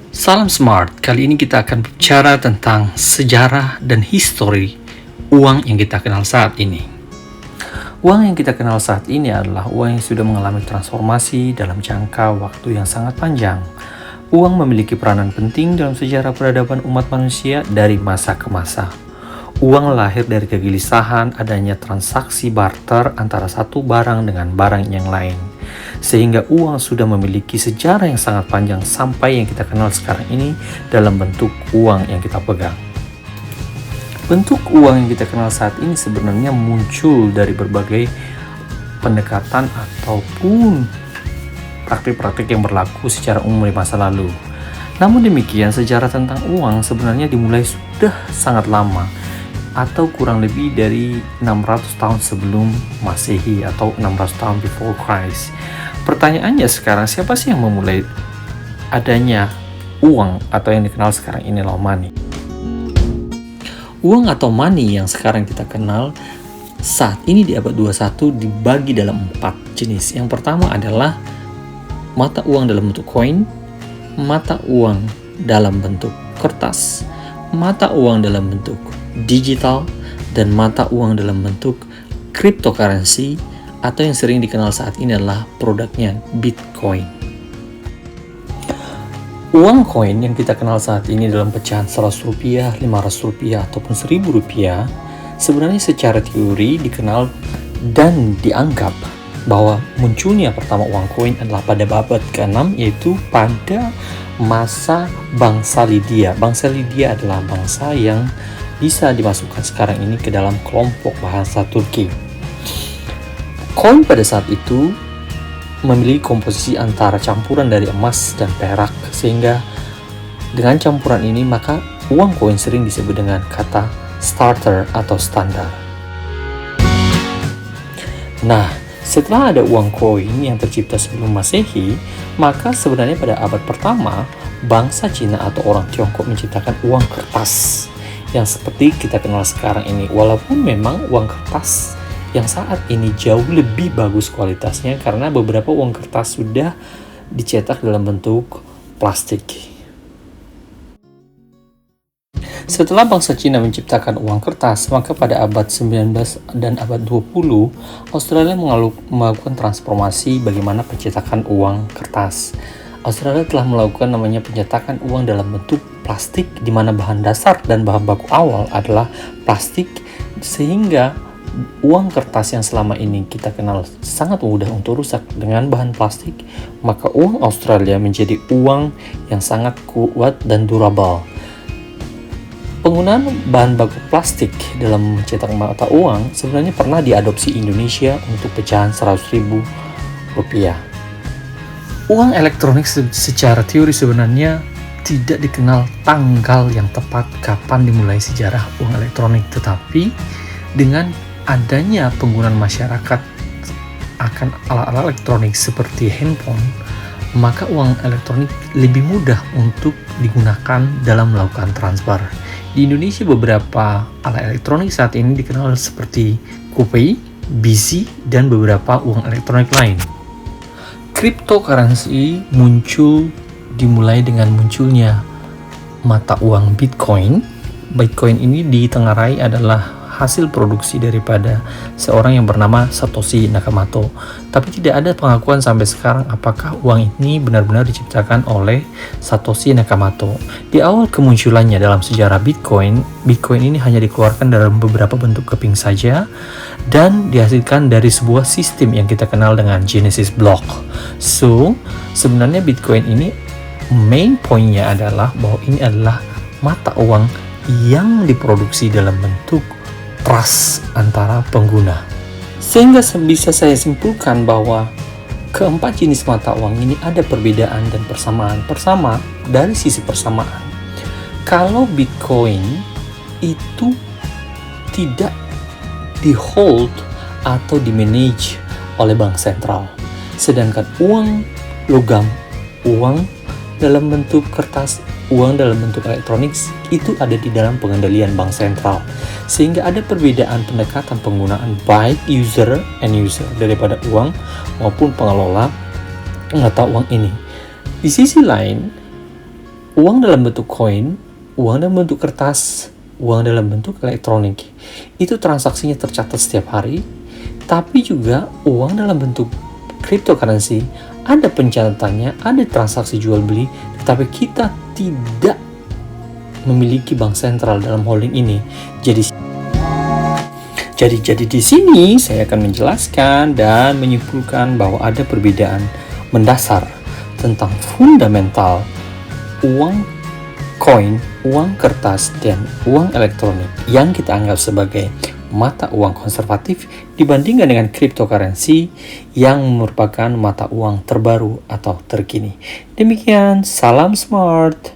Salam Smart, kali ini kita akan bicara tentang sejarah dan histori uang yang kita kenal saat ini. Uang yang kita kenal saat ini adalah uang yang sudah mengalami transformasi dalam jangka waktu yang sangat panjang. Uang memiliki peranan penting dalam sejarah peradaban umat manusia dari masa ke masa. Uang lahir dari kegelisahan adanya transaksi barter antara satu barang dengan barang yang lain. Sehingga uang sudah memiliki sejarah yang sangat panjang sampai yang kita kenal sekarang ini dalam bentuk uang yang kita pegang. Bentuk uang yang kita kenal saat ini sebenarnya muncul dari berbagai pendekatan ataupun praktik-praktik yang berlaku secara umum di masa lalu. Namun demikian, sejarah tentang uang sebenarnya dimulai sudah sangat lama, atau kurang lebih dari 600 tahun sebelum Masehi atau 600 tahun before Christ. Pertanyaannya sekarang, siapa sih yang memulai adanya uang atau yang dikenal sekarang ini money? Uang atau money yang sekarang kita kenal saat ini di abad 21 dibagi dalam 4 jenis. Yang pertama adalah mata uang dalam bentuk koin, mata uang dalam bentuk kertas, mata uang dalam bentuk digital, dan mata uang dalam bentuk cryptocurrency atau yang sering dikenal saat ini adalah produknya Bitcoin. Uang koin yang kita kenal saat ini dalam pecahan 100 rupiah, 500 rupiah, ataupun 1000 rupiah sebenarnya secara teori dikenal dan dianggap bahwa munculnya pertama uang koin adalah pada abad ke-6, yaitu pada masa bangsa Lydia. Bangsa Lydia adalah bangsa yang bisa dimasukkan sekarang ini ke dalam kelompok bahasa Turki. Koin pada saat itu memiliki komposisi antara campuran dari emas dan perak, sehingga dengan campuran ini maka uang koin sering disebut dengan kata starter atau standar. Nah, setelah ada uang koin yang tercipta sebelum Masehi, maka sebenarnya pada abad pertama bangsa Cina atau orang Tiongkok menciptakan uang kertas yang seperti kita kenal sekarang ini. Walaupun memang uang kertas yang saat ini jauh lebih bagus kualitasnya karena beberapa uang kertas sudah dicetak dalam bentuk plastik. Setelah bangsa Cina menciptakan uang kertas, maka pada abad 19 dan abad 20, Australia melakukan transformasi bagaimana pencetakan uang kertas. Australia telah melakukan namanya pencetakan uang dalam bentuk plastik, di mana bahan dasar dan bahan baku awal adalah plastik, sehingga uang kertas yang selama ini kita kenal sangat mudah untuk rusak dengan bahan plastik, maka uang Australia menjadi uang yang sangat kuat dan durable. Penggunaan bahan baku plastik dalam mencetak mata uang sebenarnya pernah diadopsi Indonesia untuk pecahan 100.000 rupiah. Uang elektronik secara teori sebenarnya tidak dikenal tanggal yang tepat kapan dimulai sejarah uang elektronik, tetapi dengan adanya penggunaan masyarakat akan alat-alat elektronik seperti handphone, maka uang elektronik lebih mudah untuk digunakan dalam melakukan transfer. Di Indonesia beberapa alat elektronik saat ini dikenal seperti GoPay, BC, dan beberapa uang elektronik lain. Cryptocurrency dimulai dengan munculnya mata uang Bitcoin. Bitcoin ini ditengarai adalah hasil produksi daripada seorang yang bernama Satoshi Nakamoto. Tapi tidak ada pengakuan sampai sekarang apakah uang ini benar-benar diciptakan oleh Satoshi Nakamoto. Di awal kemunculannya dalam sejarah Bitcoin ini hanya dikeluarkan dalam beberapa bentuk keping saja dan dihasilkan dari sebuah sistem yang kita kenal dengan Genesis Block. So, sebenarnya Bitcoin ini main poinnya adalah bahwa ini adalah mata uang yang diproduksi dalam bentuk trust antara pengguna. Sehingga bisa saya simpulkan bahwa keempat jenis mata uang ini ada perbedaan dan persamaan. Pertama, dari sisi persamaan, kalau Bitcoin itu tidak di-hold atau di-manage oleh bank sentral, sedangkan uang logam, uang dalam bentuk kertas, uang dalam bentuk elektronik itu ada di dalam pengendalian bank sentral, sehingga ada perbedaan pendekatan penggunaan baik user and user daripada uang maupun pengelola mata uang ini. Di sisi lain, Uang dalam bentuk koin, uang dalam bentuk kertas, uang dalam bentuk elektronik. Itu transaksinya tercatat setiap hari, tapi juga uang dalam bentuk cryptocurrency, ada pencatatannya, ada transaksi jual beli, tetapi kita tidak memiliki bank sentral dalam holding ini. Jadi di sini saya akan menjelaskan dan menyimpulkan bahwa ada perbedaan mendasar tentang fundamental uang koin, uang kertas, dan uang elektronik yang kita anggap sebagai mata uang konservatif dibandingkan dengan cryptocurrency yang merupakan mata uang terbaru atau terkini. Demikian, salam smart.